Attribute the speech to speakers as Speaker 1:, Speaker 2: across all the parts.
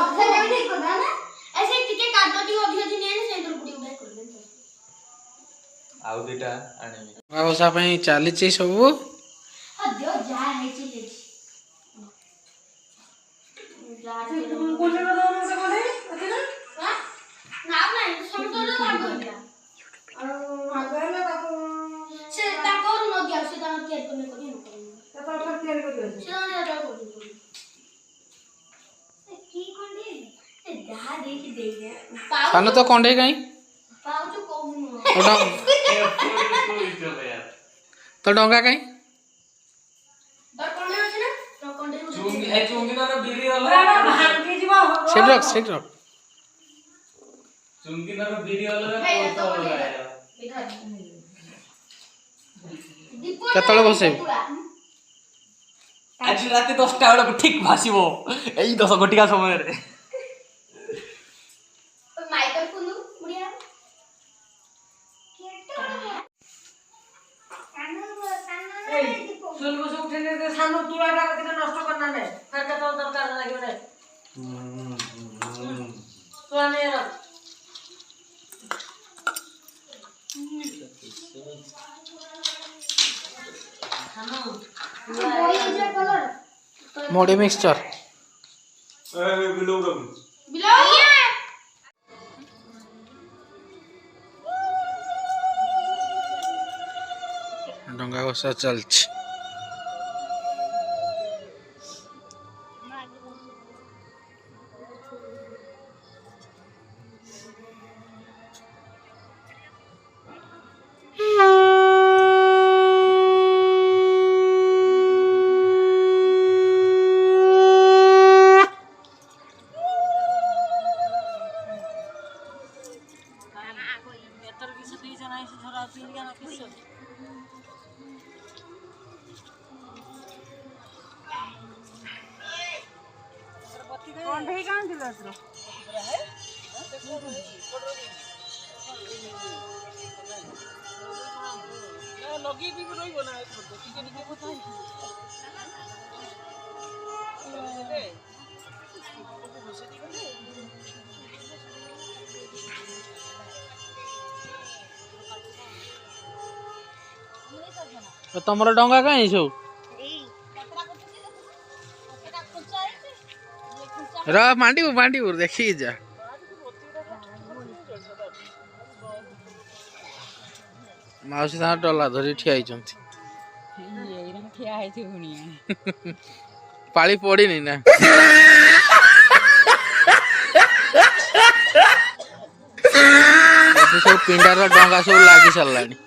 Speaker 1: अच्छा जब ठीक होता है ना ऐसे टिके काटो टी अधिक दिन ने से तो बुडी उडा कर दे
Speaker 2: आउ दिटा आनी
Speaker 3: व्यवसाय पई चाली छि सब
Speaker 1: हदियो जा है छि जा
Speaker 4: कोने में दो से कोने अति ना
Speaker 1: हां ना नहीं समतल भाग गया
Speaker 4: और आगे में ताको
Speaker 1: से ताको न गया से ता केयर करने को नहीं
Speaker 4: तो पर तैयारी कर दियो
Speaker 1: से ना जा को की कोंडी ए जा देख दे गया
Speaker 3: सान तो कोंडे कहीं
Speaker 1: पाऊ तो कहूं
Speaker 3: तो डोंगा कहीं
Speaker 1: दर कोंडे अछि ना तो कोंडे
Speaker 2: चुंगी ए चुंगी नर बिरी होला
Speaker 4: भांगी जीवा
Speaker 3: सेट रख
Speaker 2: चुंगी नर बिरी होला तो होला
Speaker 3: केतळे बसे
Speaker 2: आज रात 10टा बेला ठीक भासीबो एई 10 घटिका समय रे
Speaker 1: माइकल कुंदू बुढ़िया
Speaker 4: सुन को उठे ने सानो तुलाटा कति नष्ट करना नै फरका तो दरकार लाग्यो नै तुला ने र
Speaker 3: मोड़ी मिक्सचर
Speaker 2: ए बिलो
Speaker 3: डोंगा बसा चलछि
Speaker 4: कोंढे कान दिलस रो लगी भी रहिबो ना टिके टिके बताई
Speaker 3: तो तमरो डोंगा कहीं छौ र मांडी देखी जा माउसी ता डला धरी ठिया आइचंती
Speaker 4: ठिया है थुनी
Speaker 3: पाली पड़ी नहीं ना सब पिंडार डंगा सब लागी सारानी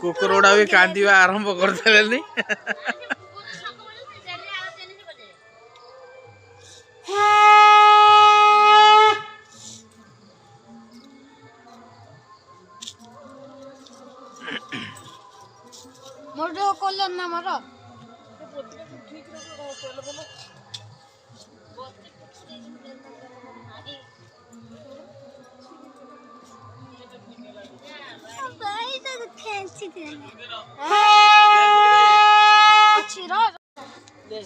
Speaker 3: कुकुरोड़ा भी कांदिवा आरंभ करदेलेनी
Speaker 1: मोर जो कॉलर ना मारो अच्छी रो
Speaker 4: दे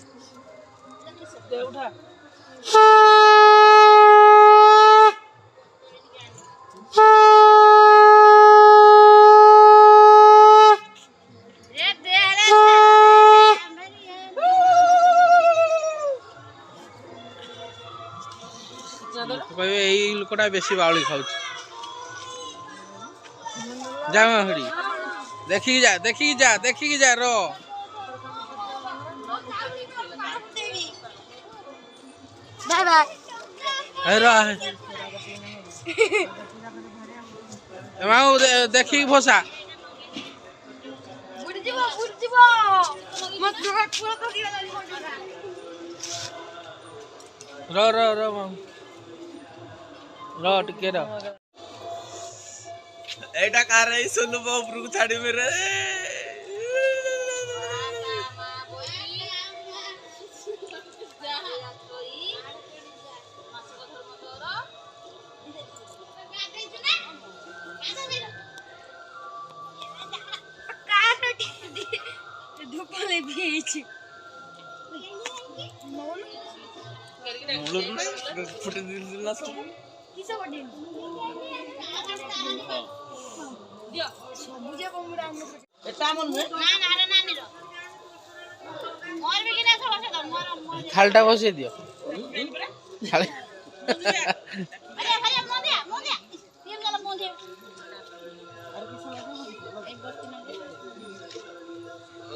Speaker 4: उठा
Speaker 3: यही लोकटा बेसी बाउली खाऊ जा हड़ी देखिकी जा रो
Speaker 1: बाय बाय
Speaker 3: हेरा एमाउ देखिकी भोसा
Speaker 1: बुढ़ जीवो मत पूरा तो की वाला
Speaker 3: रो टिके रो एटा कार है सोनू बाबू छाड़ी मेरे फुटे दिल सब
Speaker 1: किसे बड़ी दियो सबुजे बमुड़ा
Speaker 4: एटा मन में
Speaker 1: ना ना रे नानी रो मोर भी किना सब আছে मोर
Speaker 3: थालटा बसे दियो थाल
Speaker 1: अरे भैया मोदिया तीन गला मोदिया एक बर्ती ना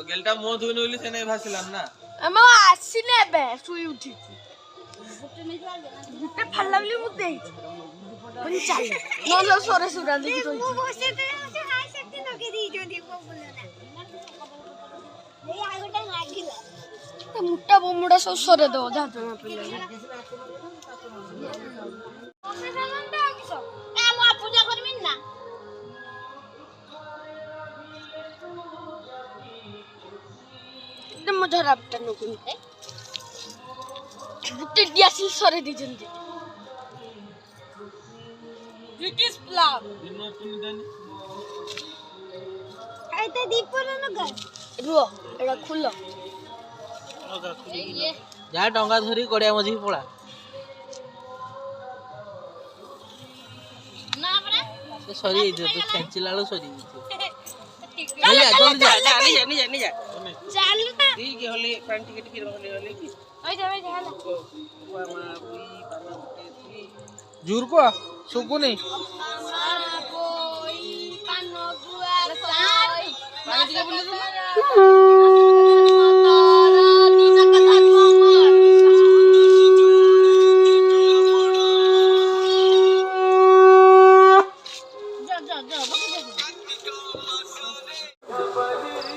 Speaker 3: गेलटा मो धुइन होली से नहीं भासिलान ना
Speaker 1: हम आसीने बे सुई उठी गुटे फल्ला बली मु देई बन चल नलो सोरे सुरा देखि तो मु बसे ते हाई सकती न के दी जोंदी को बोलना ले आ गोटा लागिला ते मुट्टा बोमुडा सब सोरे दो जा जना पिले ए मु पूजा करबिन ना दम धरापटा नकुन गुटे दियासी सोरे दी जंदी ब्रिटिश प्लाव
Speaker 3: दिनो तुनी देनी
Speaker 1: आइते दीपर न घर रुओ एडा खुलो ये
Speaker 3: जा डंगा धरी कोडिया मझी पळा
Speaker 1: ना बरा
Speaker 3: से सरी दे तो खेंचिलालो सरी
Speaker 1: चल
Speaker 3: जल्दी जा नहीं जा
Speaker 1: चल ना
Speaker 3: दी के होली पानी टिकट की होली की
Speaker 1: ओइ जा हाला
Speaker 3: जूर को सुकु नहीं
Speaker 1: मारा कोई कानो गुआ कोई पानी दिके बोले तो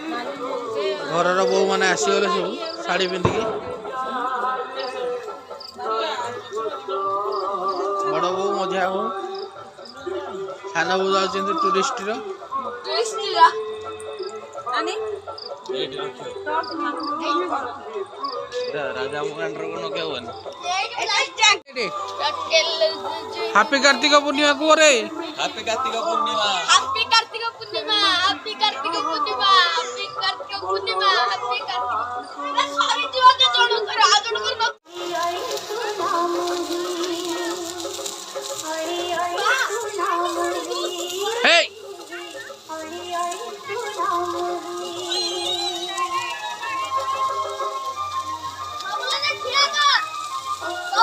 Speaker 3: घरर बो माने आसीगले सब साड़ी पिंधिकी बड़ बो मझिया बो सान बो जाउछन्ति टूरिस्ट रो
Speaker 1: ट्विस्टिरा अनि
Speaker 3: राजा मुकांडर को न के होन
Speaker 1: हैप्पी
Speaker 3: कार्तिक पूर्णिमा को रे
Speaker 2: happy Kartik Purnima
Speaker 1: happy Kartik Purnima happy Kartik Purnima happy Kartik Purnima happy Kartik sorry जीवा के जोड़ो कर आगड़ कर
Speaker 3: हे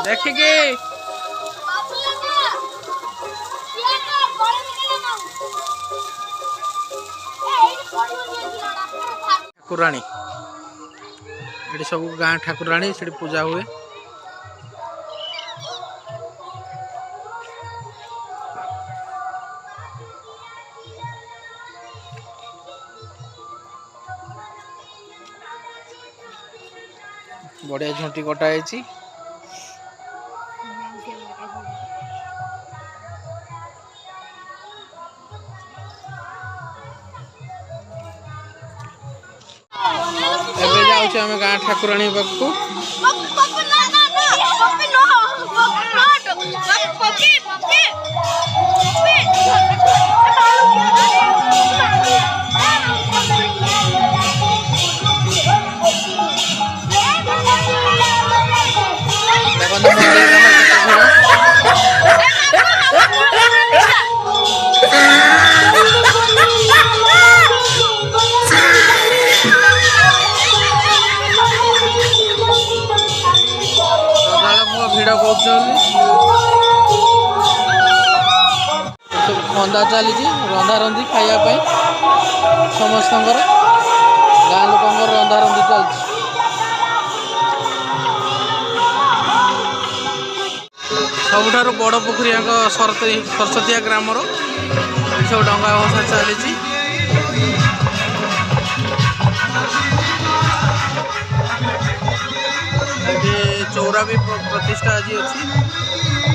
Speaker 3: देख के ठाकुराणी ये सब गाँ ठाकुराणी से पूजा हुए बढ़िया झुंटी कटा है एबे जाउछ हम गाँ ठाकुराणी पाखु भिड़ सब खंदा चली रंधा रंधी खायापी समस्त गाँ लोक रंधा रंधी चलती सबुठार बड़ पोखरी सरस्वती ग्रामर सब डंगा भसा चली चौरा भी प्रतिष्ठा आज अच्छी